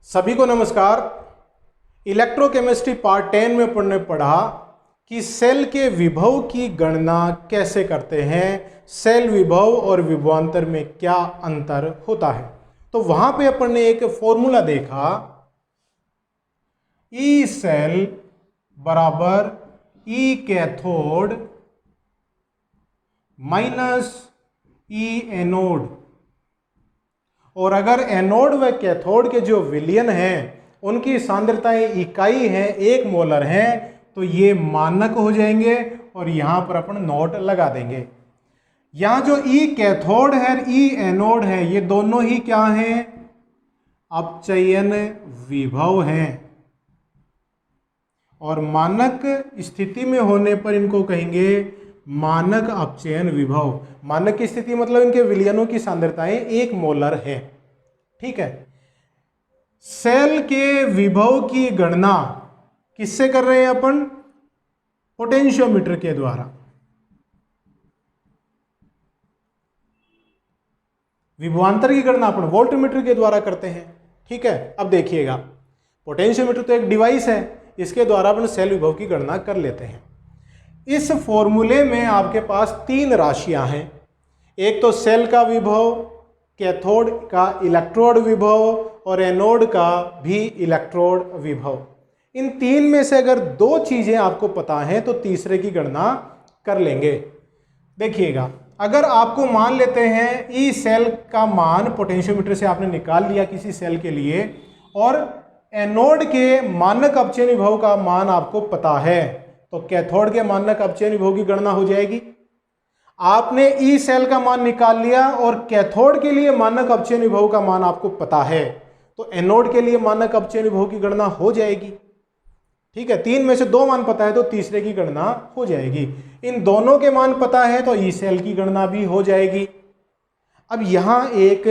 सभी को नमस्कार। इलेक्ट्रोकेमिस्ट्री पार्ट 10 में पढ़ने पढ़ा कि सेल के विभव की गणना कैसे करते हैं, सेल विभव और विभवांतर में क्या अंतर होता है। तो वहां पे अपन ने एक फॉर्मूला देखा, ई सेल बराबर ई कैथोड माइनस ई एनोड। और अगर एनोड व कैथोड के जो विलयन हैं उनकी सांद्रताएं इकाई हैं, 1 मोलर हैं, तो ये मानक हो जाएंगे और यहां पर अपन नोट लगा देंगे। यहां जो ई कैथोड है, ई एनोड है, ये दोनों ही क्या हैं? अपचयन विभव हैं। और मानक स्थिति में होने पर इनको कहेंगे मानक अपचयन विभव। मानक की स्थिति मतलब इनके विलयनों की सांद्रताएं 1 मोलर है। ठीक है। सेल के विभव की गणना किससे कर रहे हैं अपन? पोटेंशियोमीटर के द्वारा। विभवांतर की गणना अपन वोल्टमीटर के द्वारा करते हैं। ठीक है। अब देखिएगा, पोटेंशियोमीटर तो एक डिवाइस है, इसके द्वारा अपन सेल विभव की गणना कर लेते हैं। इस फॉर्मूले में आपके पास 3 राशियां हैं। एक तो सेल का विभव, कैथोड का इलेक्ट्रोड विभव और एनोड का भी इलेक्ट्रोड विभव। इन 3 में से अगर 2 चीजें आपको पता हैं तो तीसरे की गणना कर लेंगे। देखिएगा, अगर आपको मान लेते हैं ई सेल का मान पोटेंशियोमीटर से आपने निकाल लिया किसी सेल के लिए, और एनोड के मानक अपचयन विभव का मान आपको पता है, तो कैथोड के मानक अपचयन विभव की गणना हो जाएगी। आपने ई सेल का मान निकाल लिया और कैथोड के लिए मानक अपचयन विभव का मान आपको पता है, तो एनोड के लिए मानक अपचयन विभव की गणना हो जाएगी। ठीक है। 3 में से 2 मान पता है तो तीसरे की गणना हो जाएगी। इन दोनों के मान पता है तो ई सेल की गणना भी हो जाएगी। अब यहां एक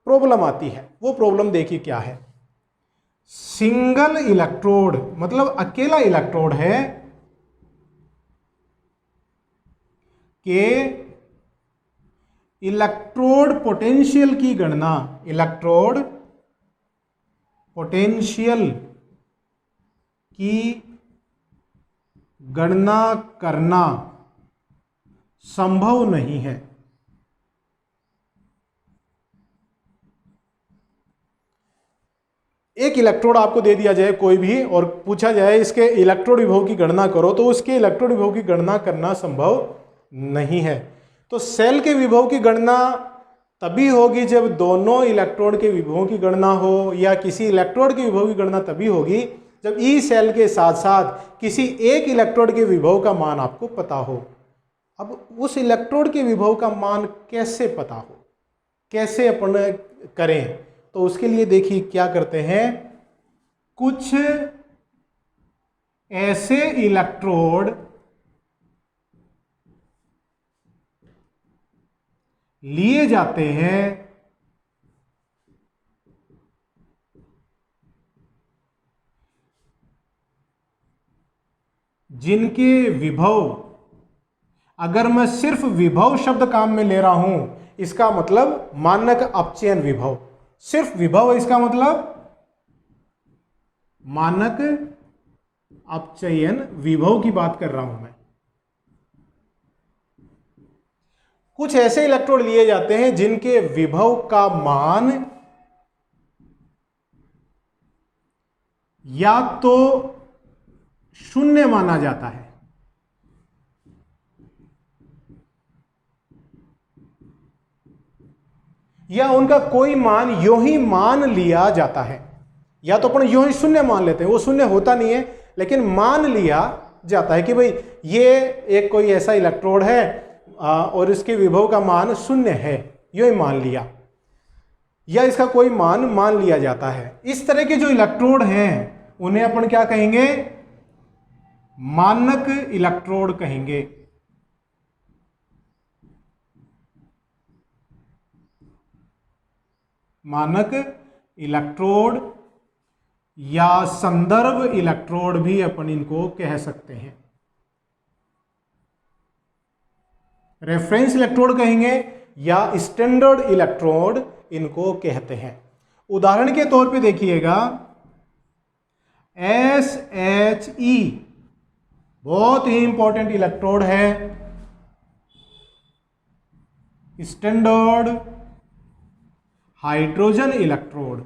प्रॉब्लम आती है, वो प्रॉब्लम देखिए क्या है। सिंगल इलेक्ट्रोड मतलब अकेला इलेक्ट्रोड है के इलेक्ट्रोड पोटेंशियल की गणना, इलेक्ट्रोड पोटेंशियल की गणना करना संभव नहीं है। एक इलेक्ट्रोड आपको दे दिया जाए कोई भी और पूछा जाए इसके इलेक्ट्रोड विभव की गणना करो, तो उसके इलेक्ट्रोड विभव की गणना करना संभव नहीं है। तो सेल के विभव की गणना तभी होगी जब दोनों इलेक्ट्रोड के विभवों की गणना हो, या किसी इलेक्ट्रोड के विभव की गणना तभी होगी जब ई सेल के साथ साथ किसी एक इलेक्ट्रोड के विभव का मान आपको पता हो। अब उस इलेक्ट्रोड के विभव का मान कैसे पता हो, कैसे अपन करें? तो उसके लिए देखिए क्या करते हैं, कुछ ऐसे इलेक्ट्रोड लिए जाते हैं जिनके विभव, अगर मैं सिर्फ विभव शब्द काम में ले रहा हूं, इसका मतलब मानक अपचयन विभव, सिर्फ विभव है इसका मतलब मानक अपचयन विभव की बात कर रहा हूं मैं। कुछ ऐसे इलेक्ट्रोड लिए जाते हैं जिनके विभव का मान या तो 0 माना जाता है, या उनका कोई मान यूं ही मान लिया जाता है। या तो अपन यूं ही 0 मान लेते हैं, वो 0 होता नहीं है, लेकिन मान लिया जाता है कि भाई ये एक कोई ऐसा इलेक्ट्रोड है और इसके विभव का मान 0 है, यूं ही मान लिया, या इसका कोई मान मान लिया जाता है। इस तरह के जो इलेक्ट्रोड हैं उन्हें अपन क्या कहेंगे? मानक इलेक्ट्रोड कहेंगे। मानक इलेक्ट्रोड या संदर्भ इलेक्ट्रोड भी अपन इनको कह सकते हैं। रेफरेंस इलेक्ट्रोड कहेंगे या स्टैंडर्ड इलेक्ट्रोड इनको कहते हैं। उदाहरण के तौर पे देखिएगा SHE बहुत ही इंपॉर्टेंट इलेक्ट्रोड है, स्टैंडर्ड हाइड्रोजन इलेक्ट्रोड।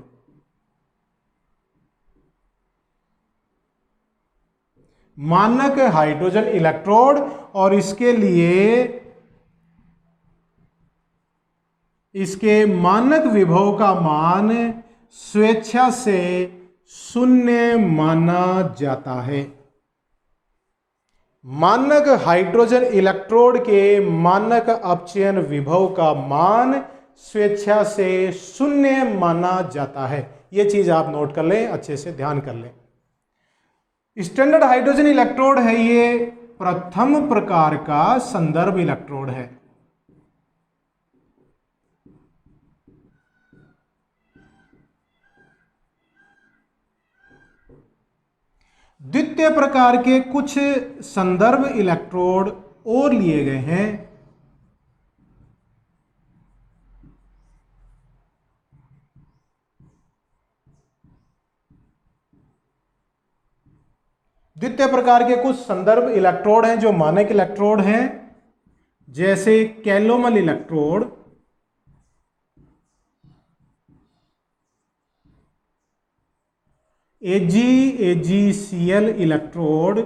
मानक हाइड्रोजन इलेक्ट्रोड, और इसके लिए इसके मानक विभव का मान स्वेच्छा से 0 माना जाता है। मानक हाइड्रोजन इलेक्ट्रोड के मानक अपचयन विभव का मान स्वेच्छा से 0 माना जाता है। यह चीज आप नोट कर लें, अच्छे से ध्यान कर लें। स्टैंडर्ड हाइड्रोजन इलेक्ट्रोड है, ये प्रथम प्रकार का संदर्भ इलेक्ट्रोड है। द्वितीय प्रकार के कुछ संदर्भ इलेक्ट्रोड और लिए गए हैं। द्वितीय प्रकार के कुछ संदर्भ इलेक्ट्रोड हैं जो मानक इलेक्ट्रोड हैं, जैसे कैलोमल इलेक्ट्रोड, AgCl इलेक्ट्रोड।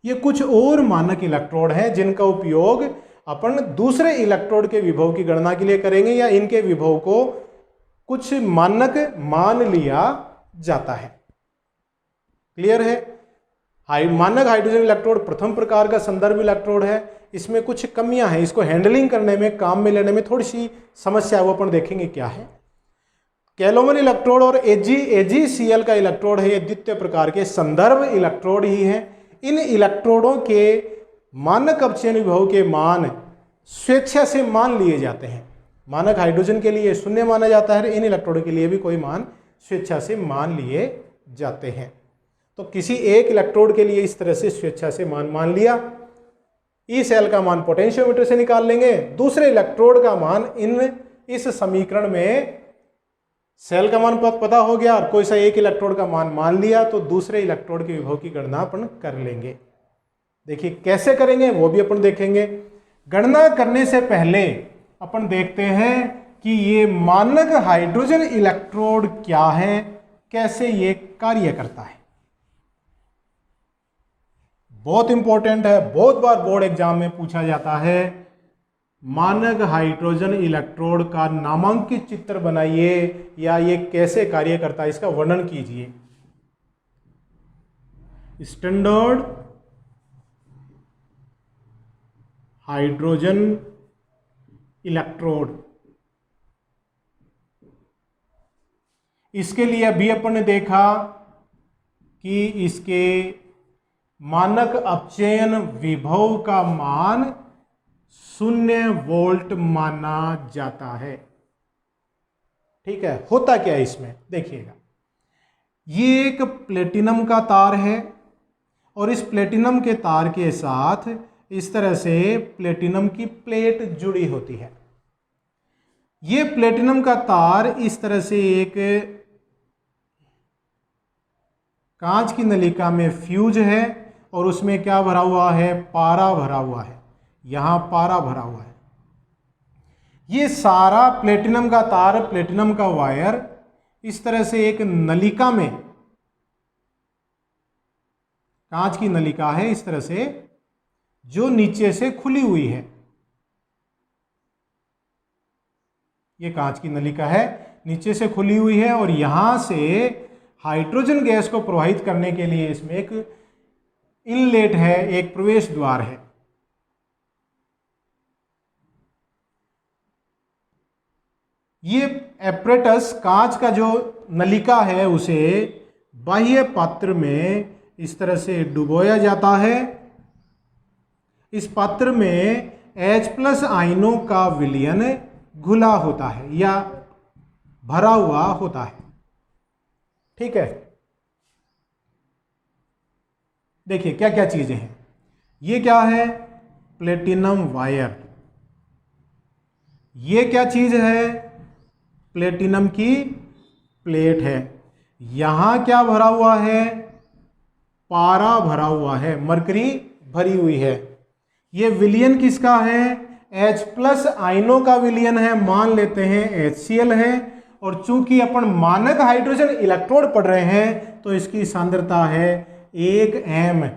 ये कुछ और मानक इलेक्ट्रोड हैं जिनका उपयोग अपन दूसरे इलेक्ट्रोड के विभव की गणना के लिए करेंगे, या इनके विभव को कुछ मानक मान लिया जाता है। क्लियर है? मानक हाइड्रोजन इलेक्ट्रोड प्रथम प्रकार का संदर्भ इलेक्ट्रोड है। इसमें कुछ कमियां हैं, इसको हैंडलिंग करने में, काम में लेने में थोड़ी सी समस्या है, वो अपन देखेंगे क्या है। कैलोमल इलेक्ट्रोड और AgCl का इलेक्ट्रोड है, ये द्वितीय प्रकार के संदर्भ इलेक्ट्रोड ही हैं। इन इलेक्ट्रोडों के मानक अपचयन विभव के मान स्वेच्छा से मान लिए जाते हैं। मानक हाइड्रोजन के लिए 0 माना जाता है, इन इलेक्ट्रोडों के लिए भी कोई मान स्वेच्छा से मान लिए जाते हैं। तो किसी एक इलेक्ट्रोड के लिए इस तरह से स्वेच्छा से मान लिया। E का मान पोटेंशियोमीटर से निकाल लेंगे, दूसरे इलेक्ट्रोड का मान इस समीकरण में सेल का मान पता हो गया, और कोई सा एक इलेक्ट्रोड का मान लिया, तो दूसरे इलेक्ट्रोड के विभव की गणना अपन कर लेंगे। देखिए कैसे करेंगे वो भी अपन देखेंगे। गणना करने से पहले अपन देखते हैं कि ये मानक हाइड्रोजन इलेक्ट्रोड क्या है, कैसे ये कार्य करता है। बहुत इंपॉर्टेंट है, बहुत बार बोर्ड एग्जाम में पूछा जाता है। मानक हाइड्रोजन इलेक्ट्रोड का नामांकित चित्र बनाइए, या ये कैसे कार्य करता है इसका वर्णन कीजिए। स्टैंडर्ड हाइड्रोजन इलेक्ट्रोड, इसके लिए अभी अपन ने देखा कि इसके मानक अपचयन विभव का मान 0 वोल्ट माना जाता है। ठीक है, होता क्या है इसमें देखिएगा। ये एक प्लेटिनम का तार है, और इस प्लेटिनम के तार के साथ इस तरह से प्लेटिनम की प्लेट जुड़ी होती है। ये प्लेटिनम का तार इस तरह से एक कांच की नलिका में फ्यूज है, और उसमें क्या भरा हुआ है, पारा भरा हुआ है। यहां पारा भरा हुआ है। ये सारा प्लेटिनम का तार, प्लेटिनम का वायर इस तरह से एक नलिका में, कांच की नलिका है इस तरह से, जो नीचे से खुली हुई है। ये कांच की नलिका है, नीचे से खुली हुई है, और यहां से हाइड्रोजन गैस को प्रवाहित करने के लिए इसमें एक इनलेट है, एक प्रवेश द्वार है। ये एपरेटस, कांच का जो नलिका है, उसे बाह्य पात्र में इस तरह से डुबोया जाता है। इस पात्र में H+ आयनों का विलयन घुला होता है या भरा हुआ होता है। ठीक है, देखिए क्या क्या चीजें हैं। ये क्या है, प्लेटिनम वायर। ये क्या चीज है, प्लेटिनम की प्लेट है। यहां क्या भरा हुआ है? पारा भरा हुआ है, मरकरी भरी हुई है। ये विलयन किसका है? H प्लस आयनों का विलयन है, मान लेते हैं HCl है। और चूंकि अपन मानक हाइड्रोजन इलेक्ट्रोड पढ़ रहे हैं तो इसकी सांद्रता है 1 m,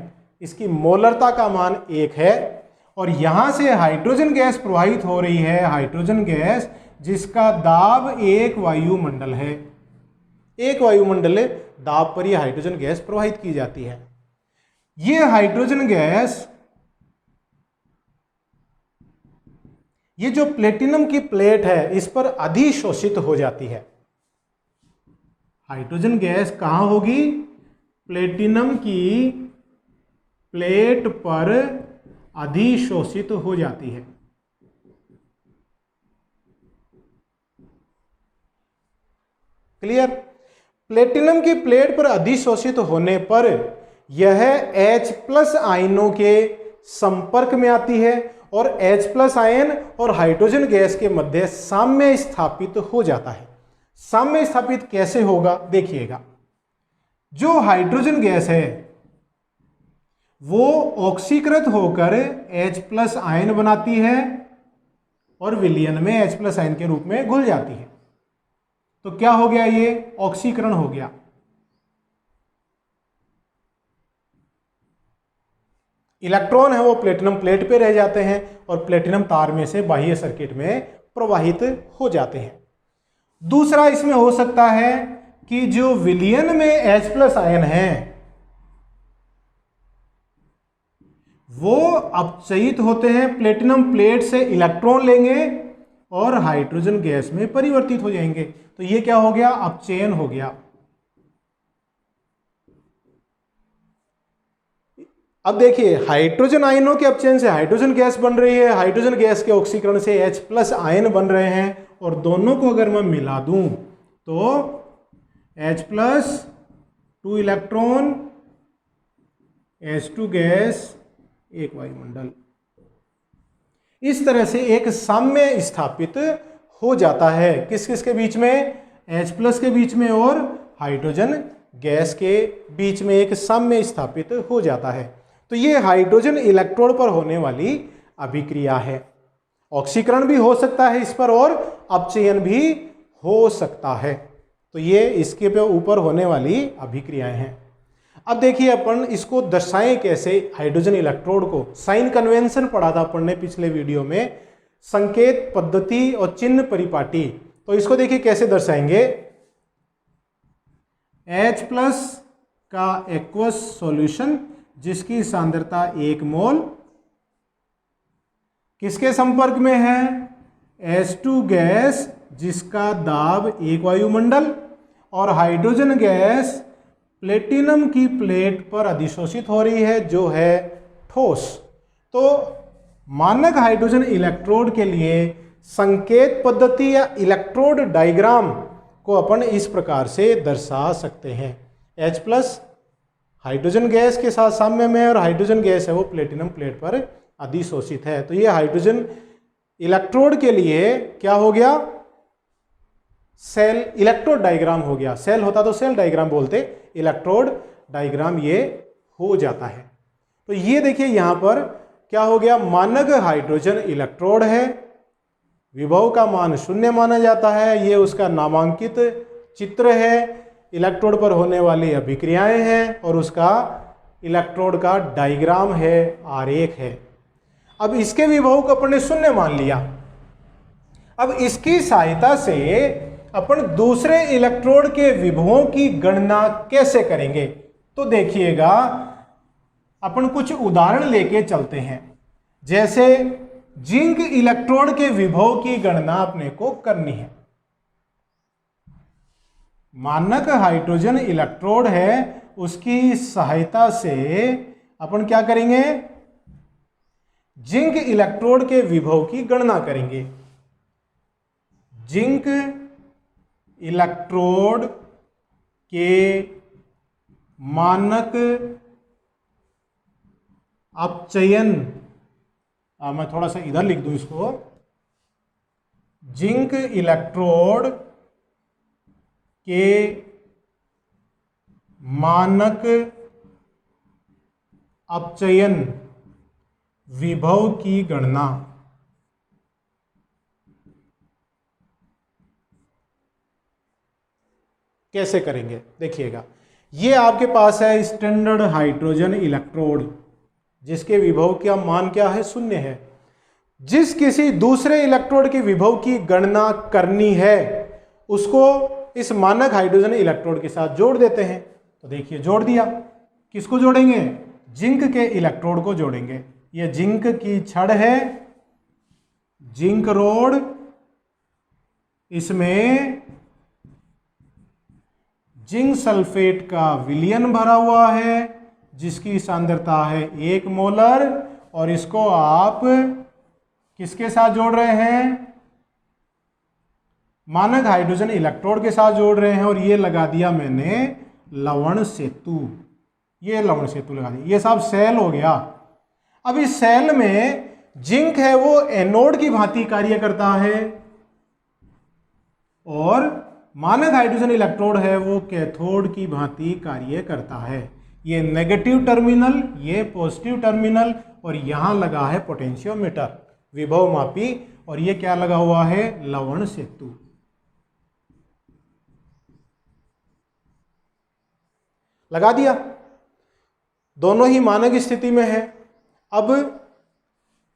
इसकी मोलरता का मान 1 है। और यहां से हाइड्रोजन गैस प्रवाहित हो रही है, हाइड्रोजन गैस जिसका दाब 1 वायुमंडल है। 1 वायुमंडल दाब पर यह हाइड्रोजन गैस प्रवाहित की जाती है। यह हाइड्रोजन गैस, ये जो प्लेटिनम की प्लेट है इस पर अधिशोषित हो जाती है। हाइड्रोजन गैस कहां होगी? प्लेटिनम की प्लेट पर अधिशोषित हो जाती है। क्लियर? प्लेटिनम की प्लेट पर अधिशोषित होने पर यह H प्लस आयनों के संपर्क में आती है और H प्लस आयन और हाइड्रोजन गैस के मध्य साम्य स्थापित हो जाता है। साम्य स्थापित कैसे होगा देखिएगा। जो हाइड्रोजन गैस है वो ऑक्सीकृत होकर H प्लस आयन बनाती है और विलयन में H प्लस आयन के रूप में घुल जाती है। तो क्या हो गया? ये ऑक्सीकरण हो गया। इलेक्ट्रॉन है वो प्लेटिनम प्लेट पे रह जाते हैं और प्लेटिनम तार में से बाह्य सर्किट में प्रवाहित हो जाते हैं। दूसरा इसमें हो सकता है कि जो विलयन में H प्लस आयन है वो अपचयित होते हैं, प्लेटिनम प्लेट से इलेक्ट्रॉन लेंगे और हाइड्रोजन गैस में परिवर्तित हो जाएंगे। तो ये क्या हो गया? अपचयन हो गया। अब देखिए, हाइड्रोजन आयनों के अपचयन से हाइड्रोजन गैस बन रही है, हाइड्रोजन गैस के ऑक्सीकरण से H प्लस आयन बन रहे हैं और दोनों को अगर मैं मिला दूं तो H plus 2 electron, H2 gas, 1 वायुमंडल। इस तरह से एक साम्य स्थापित हो जाता है। किस किस के बीच में? H प्लस के बीच में और हाइड्रोजन गैस के बीच में एक साम्य स्थापित हो जाता है। तो ये हाइड्रोजन इलेक्ट्रोड पर होने वाली अभिक्रिया है। ऑक्सीकरण भी हो सकता है इस पर और अपचयन भी हो सकता है। तो ये इसके पे ऊपर होने वाली अभिक्रियाएं हैं। अब देखिए अपन इसको दर्शाएं कैसे हाइड्रोजन इलेक्ट्रोड को। साइन कन्वेंशन पढ़ा था अपन ने पिछले वीडियो में, संकेत पद्धति और चिन्ह परिपाटी। तो इसको देखिए कैसे दर्शाएंगे। H प्लस का एक्वस सॉल्यूशन जिसकी सांद्रता 1 मोल किसके संपर्क में है? H2 गैस जिसका दाब 1 वायुमंडल और हाइड्रोजन गैस प्लेटिनम की प्लेट पर अधिशोषित हो रही है जो है ठोस। तो मानक हाइड्रोजन इलेक्ट्रोड के लिए संकेत पद्धति या इलेक्ट्रोड डायग्राम को अपन इस प्रकार से दर्शा सकते हैं। H प्लस हाइड्रोजन गैस के साथ साम्य में और हाइड्रोजन गैस है वो प्लेटिनम प्लेट पर अधिशोषित है। तो ये हाइड्रोजन इलेक्ट्रोड के लिए क्या हो गया? सेल इलेक्ट्रोड डायग्राम हो गया। सेल होता तो सेल डायग्राम बोलते, इलेक्ट्रोड डायग्राम ये हो जाता है। तो ये देखिए यहां पर क्या हो गया? मानक हाइड्रोजन इलेक्ट्रोड है, विभव का मान 0 माना जाता है। ये उसका नामांकित चित्र है, इलेक्ट्रोड पर होने वाली अभिक्रियाएं हैं और उसका इलेक्ट्रोड का डायग्राम है, आरेख है। अब इसके विभव को अपन ने 0 मान लिया। अब इसकी सहायता से अपन दूसरे इलेक्ट्रोड के विभवों की गणना कैसे करेंगे? तो देखिएगा अपन कुछ उदाहरण लेके चलते हैं। जैसे जिंक इलेक्ट्रोड के विभव की गणना अपने को करनी है। मानक हाइड्रोजन इलेक्ट्रोड है, उसकी सहायता से अपन क्या करेंगे? जिंक इलेक्ट्रोड के विभव की गणना करेंगे। जिंक इलेक्ट्रोड के मानक अपचयन, मैं थोड़ा सा इधर लिख दूं इसको। जिंक इलेक्ट्रोड के मानक अपचयन विभव की गणना कैसे करेंगे देखिएगा। ये आपके पास है स्टैंडर्ड हाइड्रोजन इलेक्ट्रोड, जिसके विभव का मान क्या है, 0 है। जिस किसी दूसरे इलेक्ट्रोड के विभव की गणना करनी है उसको इस मानक हाइड्रोजन इलेक्ट्रोड के साथ जोड़ देते हैं। तो देखिए जोड़ दिया। किसको जोड़ेंगे, जिंक के इलेक्ट्रोड को जोड़ेंगे। ये जिंक की छड़ है, जिंक रोड, इसमें जिंक सल्फेट का विलयन भरा हुआ है जिसकी सांद्रता है 1 मोलर, और इसको आप किसके साथ जोड़ रहे हैं, मानक हाइड्रोजन इलेक्ट्रोड के साथ जोड़ रहे हैं। और ये लगा दिया मैंने लवण सेतु, ये लवण सेतु लगा दिया। ये सब सेल हो गया। अब इस सेल में जिंक है वो एनोड की भांति कार्य करता है और मानक हाइड्रोजन इलेक्ट्रोड है वो कैथोड की भांति कार्य करता है। ये नेगेटिव टर्मिनल, ये पॉजिटिव टर्मिनल, और यहां लगा है पोटेंशियोमीटर विभव मापी, और ये क्या लगा हुआ है, लवण सेतु। लगा दिया। दोनों ही मानक स्थिति में है। अब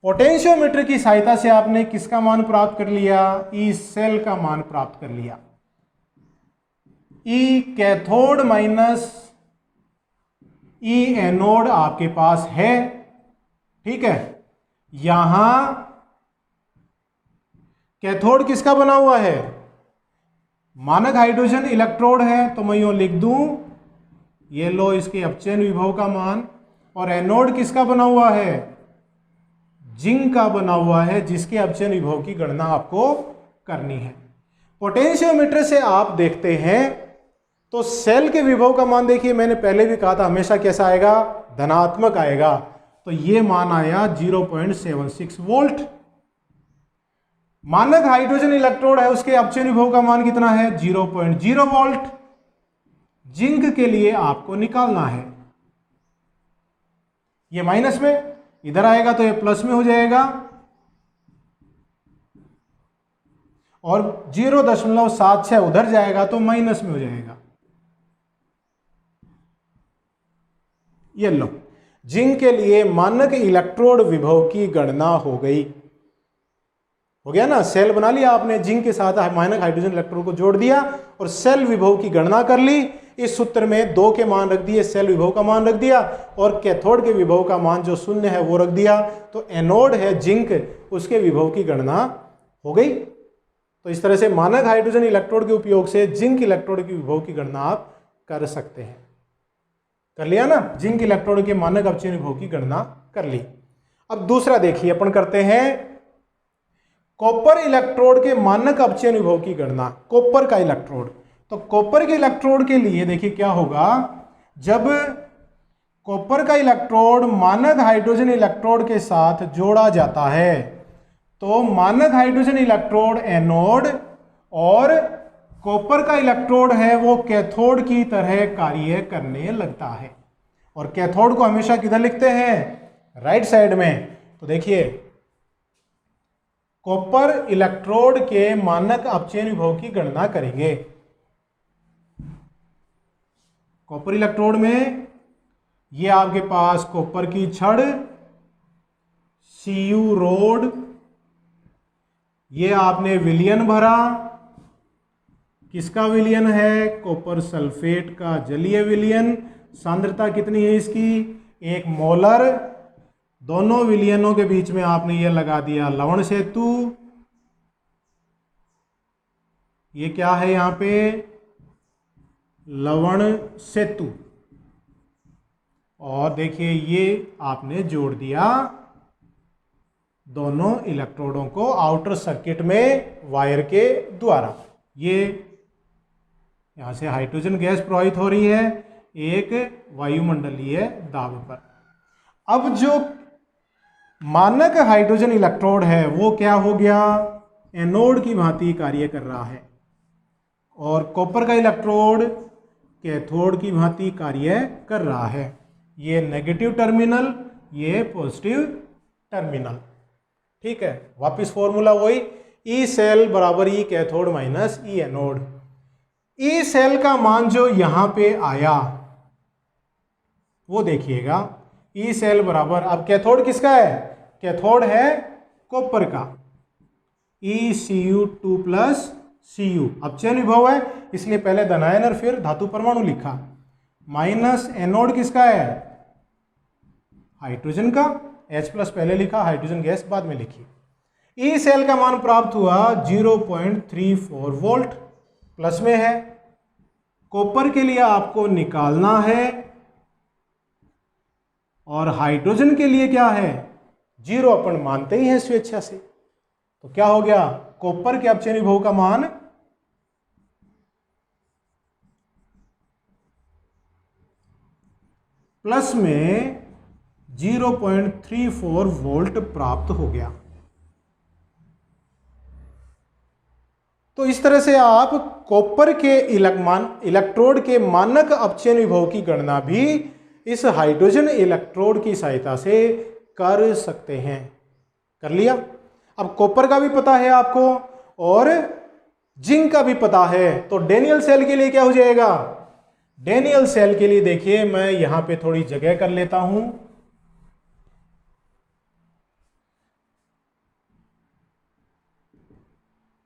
पोटेंशियोमीटर की सहायता से आपने किसका मान प्राप्त कर लिया, ई सेल का मान प्राप्त कर लिया। ई कैथोड माइनस ई एनोड आपके पास है, ठीक है। यहां कैथोड किसका बना हुआ है, मानक हाइड्रोजन इलेक्ट्रोड है, तो मैं यूं लिख दूं ये लो इसके अपचयन विभव का मान। और एनोड किसका बना हुआ है, जिंक का बना हुआ है, जिसके अपचयन विभव की गणना आपको करनी है। पोटेंशियोमीटर से आप देखते हैं तो सेल के विभव का मान देखिए, मैंने पहले भी कहा था हमेशा कैसा आएगा, धनात्मक आएगा। तो ये मान आया 0.76 वोल्ट। मानक हाइड्रोजन इलेक्ट्रोड है उसके अपचयन विभव का मान कितना है, 0.0 वोल्ट। जिंक के लिए आपको निकालना है। ये माइनस में, इधर आएगा तो ये प्लस में हो जाएगा, और 0.76 उधर जाएगा तो माइनस में हो जाएगा। ये लो, जिंक के लिए मानक इलेक्ट्रोड विभव की गणना हो गई। हो गया ना, सेल बना लिया आपने, जिंक के साथ मानक हाइड्रोजन इलेक्ट्रोड को जोड़ दिया और सेल विभव की गणना कर ली। इस सूत्र में 2 के मान रख दिए, सेल विभव का मान रख दिया, और कैथोड के विभव का मान जो 0 है वो रख दिया। तो एनोड है जिंक, उसके विभव की गणना हो गई। तो इस तरह से मानक हाइड्रोजन इलेक्ट्रोड के उपयोग से जिंक इलेक्ट्रोड की विभव की गणना आप कर सकते हैं। कर लिया ना, जिंक इलेक्ट्रोड के मानक अपचयन विभव की गणना कर ली। अब दूसरा देखिए अपन करते हैं कॉपर इलेक्ट्रोड के मानक अपचयन विभव की गणना। कॉपर का इलेक्ट्रोड, तो कॉपर के इलेक्ट्रोड के लिए देखिए क्या होगा, जब कॉपर का इलेक्ट्रोड मानक हाइड्रोजन इलेक्ट्रोड के साथ जोड़ा जाता है तो मानक हाइड्रोजन इलेक्ट्रोड एनोड और कॉपर का इलेक्ट्रोड है वो कैथोड की तरह कार्य करने लगता है। और कैथोड को हमेशा किधर लिखते हैं, राइट साइड में। तो देखिए कॉपर इलेक्ट्रोड के मानक अपचयन विभव की गणना करेंगे। कॉपर इलेक्ट्रोड में ये आपके पास कॉपर की छड़, Cu रोड, ये आपने विलयन भरा। किसका विलयन है, कॉपर सल्फेट का जलीय विलयन। सांद्रता कितनी है इसकी, 1 मोलर। दोनों विलयनों के बीच में आपने ये लगा दिया लवण सेतु। ये क्या है यहां पे, लवण सेतु। और देखिए ये आपने जोड़ दिया दोनों इलेक्ट्रोडों को आउटर सर्किट में वायर के द्वारा। ये यहां से हाइड्रोजन गैस प्रवाहित हो रही है एक वायुमंडलीय दाब पर। अब जो मानक हाइड्रोजन इलेक्ट्रोड है वो क्या हो गया, एनोड की भांति कार्य कर रहा है। और कॉपर का इलेक्ट्रोड कैथोड की भांति कार्य कर रहा है। ये नेगेटिव टर्मिनल, ये पॉजिटिव टर्मिनल। ठीक है, वापिस फॉर्मूला वही, ई सेल बराबर ई कैथोड माइनस ई एनोड। ई सेल का मान जो यहां पे आया वो देखिएगा, ई सेल बराबर, अब कैथोड किसका है? कैथोड है कॉपर का, ECU2 प्लस Cu। अब चयन विभव है इसलिए पहले धनायन और फिर धातु परमाणु लिखा, माइनस एनोड किसका है? हाइड्रोजन का, H प्लस पहले लिखा, हाइड्रोजन गैस बाद में लिखी। ई सेल का मान प्राप्त हुआ 0.34 वोल्ट, प्लस में है। कॉपर के लिए आपको निकालना है और हाइड्रोजन के लिए क्या है? 0 अपन मानते ही हैं स्वेच्छा से। तो क्या हो गया? कॉपर के अपचयन विभव का मान प्लस में 0.34 वोल्ट प्राप्त हो गया। तो इस तरह से आप कॉपर के इलेक्ट्रोड के मानक अपचयन विभव की गणना भी इस हाइड्रोजन इलेक्ट्रोड की सहायता से कर सकते हैं। कर लिया? अब कॉपर का भी पता है आपको और जिंक का भी पता है, तो डेनियल सेल के लिए क्या हो जाएगा? डेनियल सेल के लिए देखिए, मैं यहां पे थोड़ी जगह कर लेता हूं।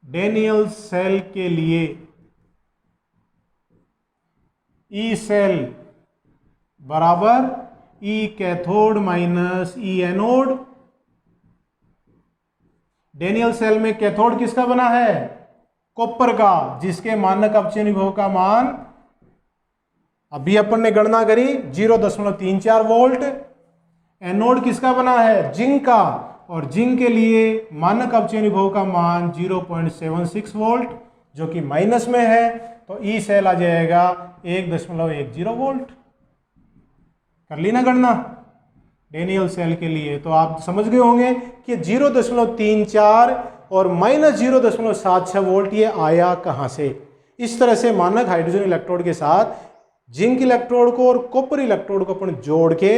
डेनियल सेल के लिए ई सेल बराबर ई कैथोड माइनस ई एनोड। डेनियल सेल में कैथोड किसका बना है? कॉपर का, जिसके मानक अपचयन विभव का मान अभी अपन ने गणना करी 0.34 वोल्ट। एनोड किसका बना है? जिंक का, और जिंक के लिए मानक अपचयन विभव का मान 0.76 वोल्ट जो कि माइनस में है, तो ई सेल आ जाएगा 1.10 वोल्ट। कर ली ना गणना डेनियल सेल के लिए? तो आप समझ गए होंगे कि 0.34 और माइनस 0.76 वोल्ट ये आया कहां से। इस तरह से मानक हाइड्रोजन इलेक्ट्रोड के साथ जिंक इलेक्ट्रोड को और कॉपर इलेक्ट्रोड को अपन जोड़ के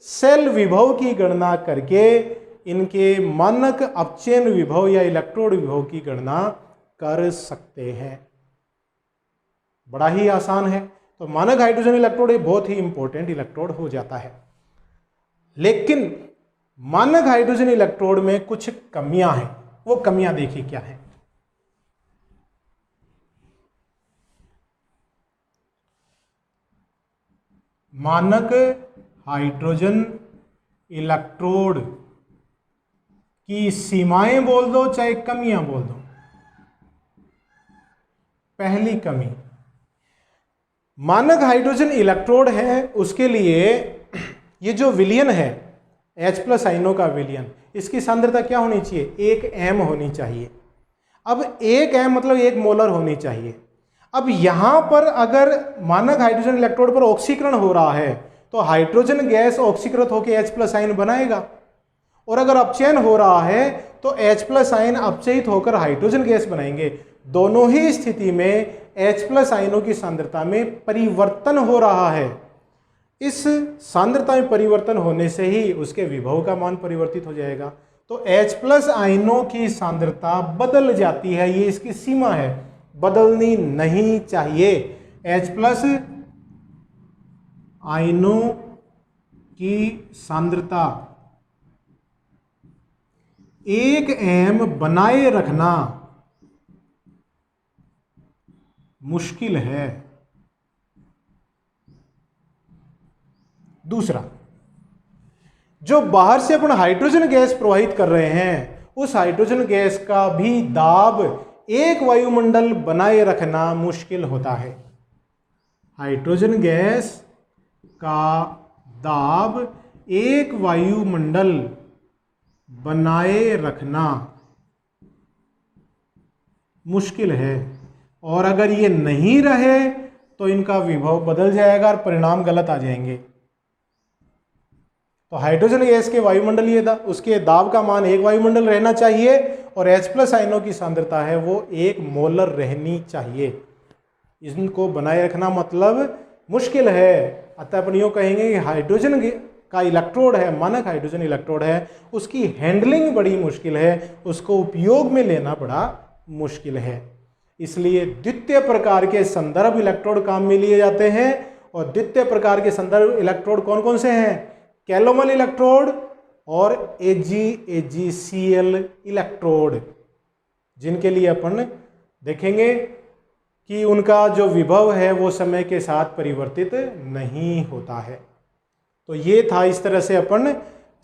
सेल विभव की गणना करके इनके मानक अपचयन विभव या इलेक्ट्रोड विभव की गणना कर सकते हैं। बड़ा ही आसान है। तो मानक हाइड्रोजन इलेक्ट्रोड एक बहुत ही इंपॉर्टेंट इलेक्ट्रोड हो जाता है। लेकिन मानक हाइड्रोजन इलेक्ट्रोड में कुछ कमियां हैं। वो कमियां देखिए क्या है। मानक हाइड्रोजन इलेक्ट्रोड की सीमाएं बोल दो चाहे कमियां बोल दो। पहली कमी, मानक हाइड्रोजन इलेक्ट्रोड है उसके लिए ये जो विलयन है H+ आयनों का विलयन, इसकी सांद्रता क्या होनी चाहिए? 1 m होनी चाहिए। अब 1 m मतलब 1 मोलर होनी चाहिए। अब यहां पर अगर मानक हाइड्रोजन इलेक्ट्रोड पर ऑक्सीकरण हो रहा है तो हाइड्रोजन गैस ऑक्सीकृत होकर H+ आयन बनाएगा, और अगर अपचयन हो रहा है तो H+ आयन अपचयित होकर हाइड्रोजन गैस बनाएंगे। दोनों ही स्थिति में H+ आयनों की सांद्रता में परिवर्तन हो रहा है। इस सांद्रता में परिवर्तन होने से ही उसके विभव का मान परिवर्तित हो जाएगा। तो H+ आयनों की सांद्रता बदल जाती है, ये इसकी सीमा है, बदलनी नहीं चाहिए। H+ आयनों की सांद्रता 1 m बनाए रखना मुश्किल है। दूसरा, जो बाहर से अपन हाइड्रोजन गैस प्रवाहित कर रहे हैं उस हाइड्रोजन गैस का भी दाब एक वायुमंडल बनाए रखना मुश्किल होता है। हाइड्रोजन गैस का दाब एक वायुमंडल बनाए रखना मुश्किल है, और अगर ये नहीं रहे तो इनका विभव बदल जाएगा और परिणाम गलत आ जाएंगे। तो हाइड्रोजन गैस के वायुमंडलीय उसके दाब का मान 1 वायुमंडल रहना चाहिए और H+ आयनों की सांद्रता है वो 1 मोलर रहनी चाहिए। इनको बनाए रखना मतलब मुश्किल है। अतः अपन यूँ कहेंगे कि हाइड्रोजन का इलेक्ट्रोड है, मानक हाइड्रोजन इलेक्ट्रोड है, उसकी हैंडलिंग बड़ी मुश्किल है, उसको उपयोग में लेना बड़ा मुश्किल है। इसलिए द्वितीय प्रकार के संदर्भ इलेक्ट्रोड काम में लिए जाते हैं। और द्वितीय प्रकार के संदर्भ इलेक्ट्रोड कौन कौन से हैं? कैलोमल इलेक्ट्रोड और AgCl इलेक्ट्रोड, जिनके लिए अपन देखेंगे कि उनका जो विभव है वो समय के साथ परिवर्तित नहीं होता है। तो ये था, इस तरह से अपन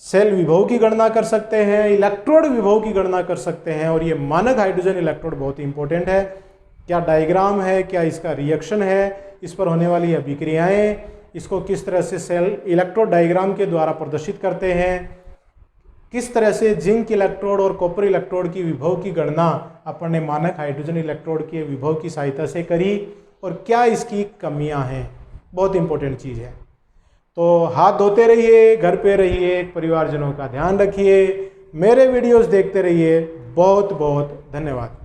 सेल विभव की गणना कर सकते हैं, इलेक्ट्रोड विभव की गणना कर सकते हैं। और ये मानक हाइड्रोजन इलेक्ट्रोड बहुत ही इंपॉर्टेंट है। क्या डायग्राम है, क्या इसका रिएक्शन है, इस पर होने वाली अभिक्रियाएं, इसको किस तरह से सेल इलेक्ट्रोड डायग्राम के द्वारा प्रदर्शित करते हैं, किस तरह से जिंक इलेक्ट्रोड और कॉपर इलेक्ट्रोड की विभव की गणना अपन ने मानक हाइड्रोजन इलेक्ट्रोड के विभव की सहायता से करी, और क्या इसकी कमियां हैं, बहुत इंपॉर्टेंट चीज़ है। तो हाथ धोते रहिए, घर पे रहिए, परिवारजनों का ध्यान रखिए, मेरे वीडियोस देखते रहिए। बहुत बहुत धन्यवाद।